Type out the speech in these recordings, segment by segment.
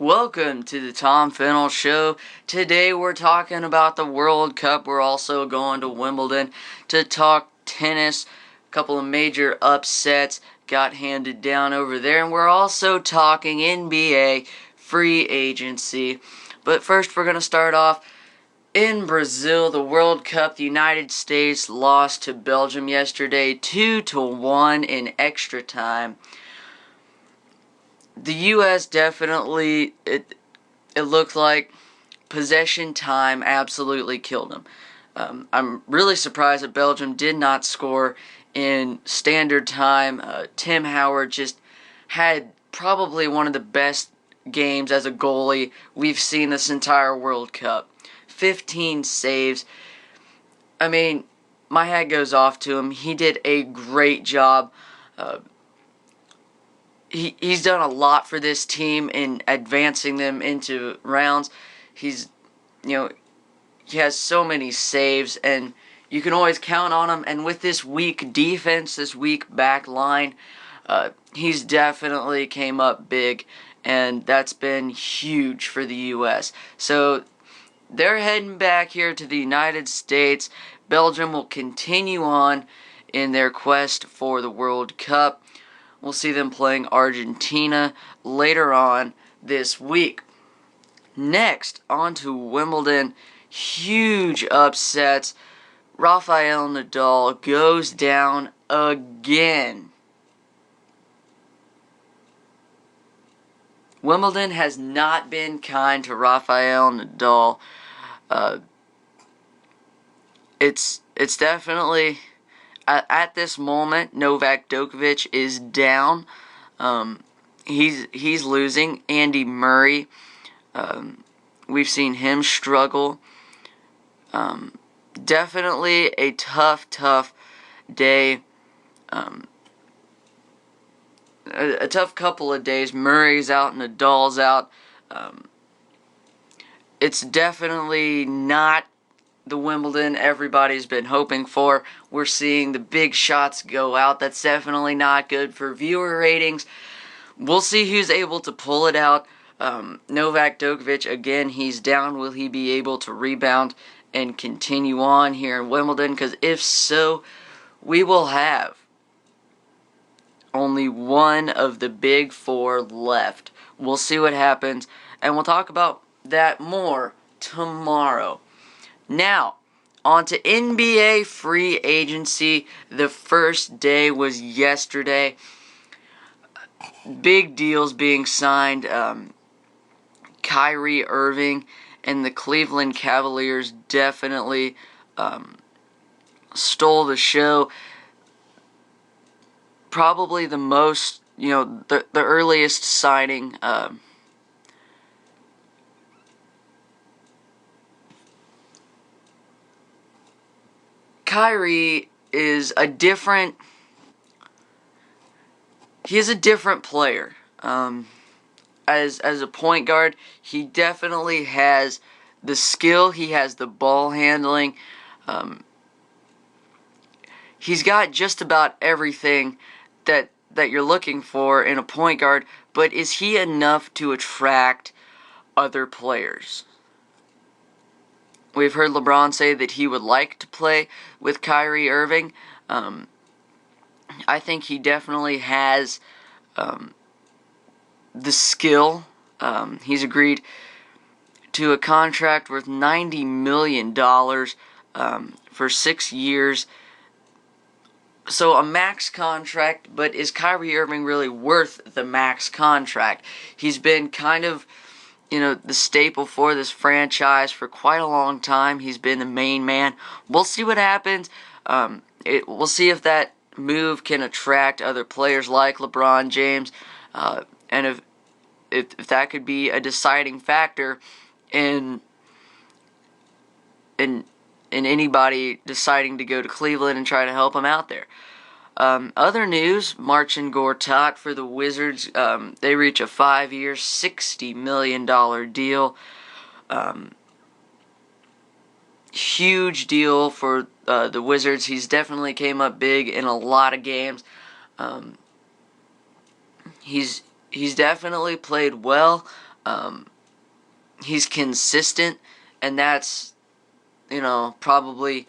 Welcome to the Tom Fennell Show. Today we're talking about the World Cup. We're also going to Wimbledon to talk tennis. A couple of major upsets got handed down over there. And we're also talking NBA free agency. But first we're going to start off in Brazil, the World Cup. The United States lost to Belgium yesterday 2-1 in extra time. The U.S. definitely, it looked like possession time absolutely killed them. I'm really surprised that Belgium did not score in standard time. Tim Howard just had probably one of the best games as a goalie we've seen this entire World Cup. 15 saves. I mean, my hat goes off to him. He did a great job. He's done a lot for this team in advancing them into rounds. He has so many saves, and you can always count on him. And with this weak defense, this weak back line, he's definitely came up big, and that's been huge for the U.S. So they're heading back here to the United States. Belgium will continue on in their quest for the World Cup. We'll see them playing Argentina later on this week. Next, on to Wimbledon. Huge upsets. Rafael Nadal goes down again. Wimbledon has not been kind to Rafael Nadal. It's definitely... At this moment, Novak Djokovic is down. He's losing. Andy Murray, we've seen him struggle. Definitely a tough day. A tough couple of days. Murray's out, Nadal's out. It's definitely not the Wimbledon everybody's been hoping for. We're seeing the big shots go out. That's definitely not good for viewer ratings. We'll see who's able to pull it out. Novak Djokovic, again, he's down. Will he be able to rebound and continue on here in Wimbledon? Because if so, we will have only one of the big four left. We'll see what happens, and we'll talk about that more tomorrow. Now, on to NBA free agency. The first day was yesterday. Big deals being signed. Kyrie Irving and the Cleveland Cavaliers definitely stole the show. Probably the most, the earliest signing. Kyrie is a different... He is a different player. As a point guard, he definitely has the skill. He has the ball handling. He's got just about everything that you're looking for in a point guard. But is he enough to attract other players? We've heard LeBron say that he would like to play with Kyrie Irving. I think he definitely has the skill. He's agreed to a contract worth $90 million for 6 years. So a max contract, but is Kyrie Irving really worth the max contract? He's been kind of the staple for this franchise for quite a long time. He's been the main man. We'll see what happens. We'll see if that move can attract other players like LeBron James, and if that could be a deciding factor in anybody deciding to go to Cleveland and try to help him out there. Other news, Marcin Gortat for the Wizards, they reach a 5-year, $60 million deal. Huge deal for the Wizards. He's definitely came up big in a lot of games. He's definitely played well. He's consistent, and that's, probably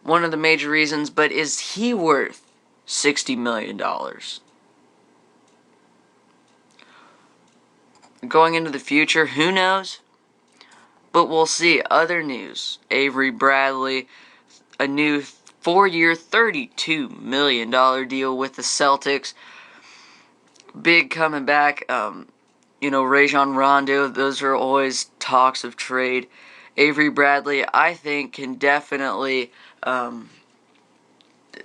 one of the major reasons. But is he worth $60 million? Going into the future, who knows? But we'll see. Other news: Avery Bradley, a new 4-year, $32 million deal with the Celtics. Big coming back. Rajon Rondo, those are always talks of trade. Avery Bradley, I think, can definitely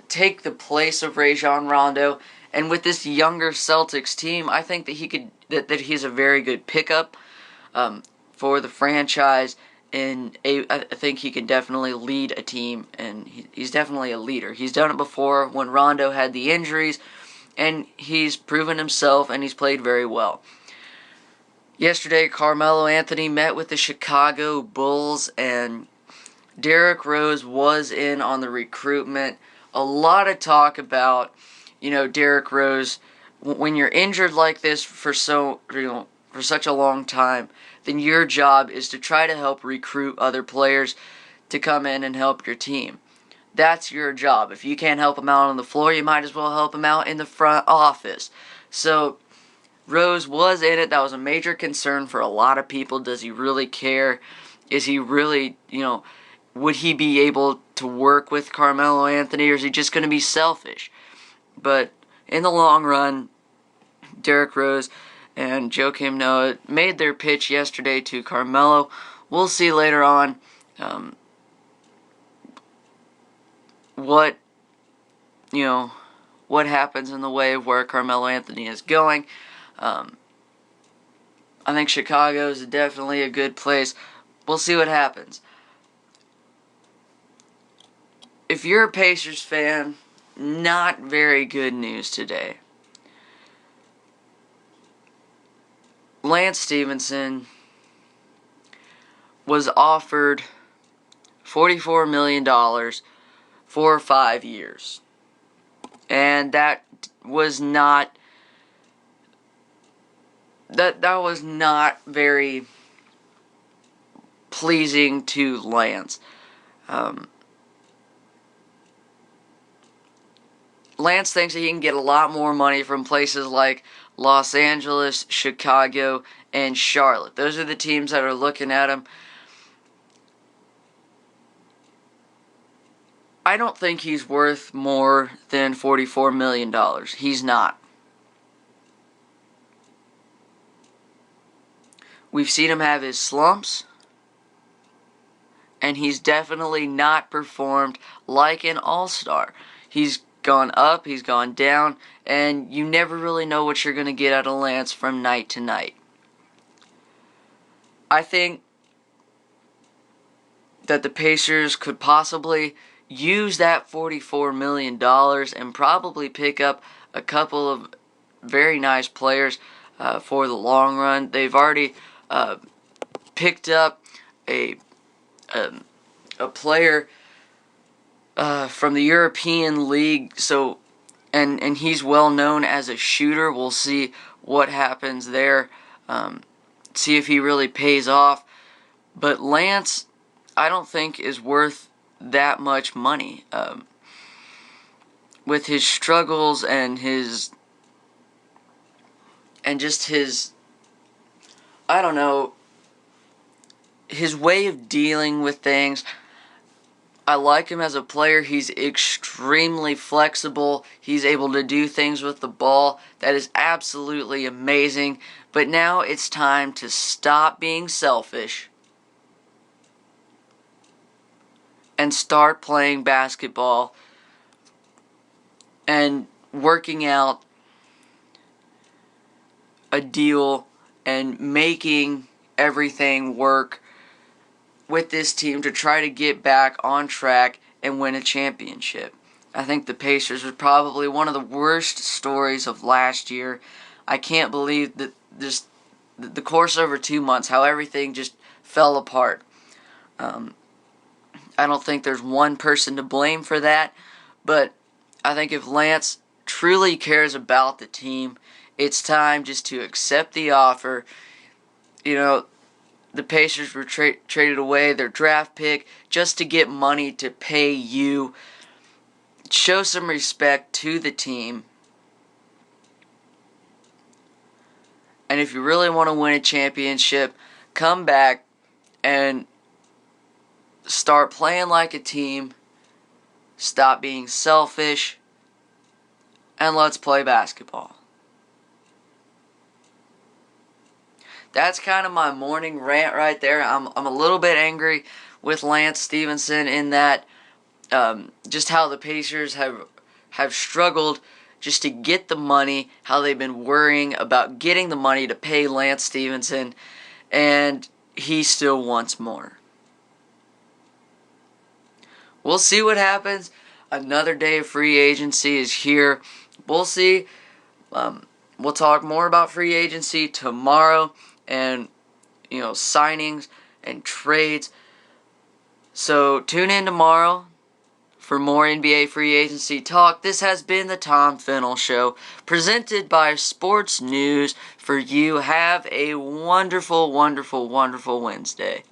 take the place of Rajon Rondo. And with this younger Celtics team, I think that he's a very good pickup for the franchise. And I think he can definitely lead a team, and he's definitely a leader. He's done it before when Rondo had the injuries, and he's proven himself, and he's played very well. Yesterday, Carmelo Anthony met with the Chicago Bulls, and Derrick Rose was in on the recruitment. A lot of talk about, Derrick Rose. When you're injured like this for such a long time, then your job is to try to help recruit other players to come in and help your team. That's your job. If you can't help them out on the floor, you might as well help them out in the front office. So Rose was in it. That was a major concern for a lot of people. Does he really care? Is he really, would he be able to work with Carmelo Anthony, or is he just going to be selfish? But in the long run, Derrick Rose and Joakim Noah made their pitch yesterday to Carmelo. We'll see later on what happens in the way of where Carmelo Anthony is going. I think Chicago is definitely a good place. We'll see what happens. If you're a Pacers fan, not very good news today. Lance Stevenson was offered $44 million for 5 years. And that was not very pleasing to Lance. Lance thinks that he can get a lot more money from places like Los Angeles, Chicago, and Charlotte. Those are the teams that are looking at him. I don't think he's worth more than $44 million. He's not. We've seen him have his slumps, and he's definitely not performed like an all-star. He's gone up, he's gone down, and you never really know what you're going to get out of Lance from night to night. I think that the Pacers could possibly use that $44 million and probably pick up a couple of very nice players for the long run. They've already picked up a player from the European League, and he's well known as a shooter. We'll see what happens there. See if he really pays off. But Lance, I don't think is worth that much money. With his struggles and his way of dealing with things. I like him as a player. He's extremely flexible. He's able to do things with the ball that is absolutely amazing. But now it's time to stop being selfish and start playing basketball and working out a deal and making everything work with this team to try to get back on track and win a championship. I think the Pacers were probably one of the worst stories of last year. I can't believe that the course over 2 months, how everything just fell apart. I don't think there's one person to blame for that, but I think if Lance truly cares about the team, it's time just to accept the offer you know, the Pacers were traded away their draft pick just to get money to pay you. Show some respect to the team. And if you really want to win a championship, come back and start playing like a team. Stop being selfish. And let's play basketball. That's kind of my morning rant right there. I'm a little bit angry with Lance Stevenson in that just how the Pacers have struggled just to get the money, how they've been worrying about getting the money to pay Lance Stevenson, and he still wants more. We'll see what happens. Another day of free agency is here. We'll see. We'll talk more about free agency tomorrow and, signings and trades. So tune in tomorrow for more NBA free agency talk. This has been the Tom Fennell Show, presented by Sports News for you. Have a wonderful, wonderful, wonderful Wednesday.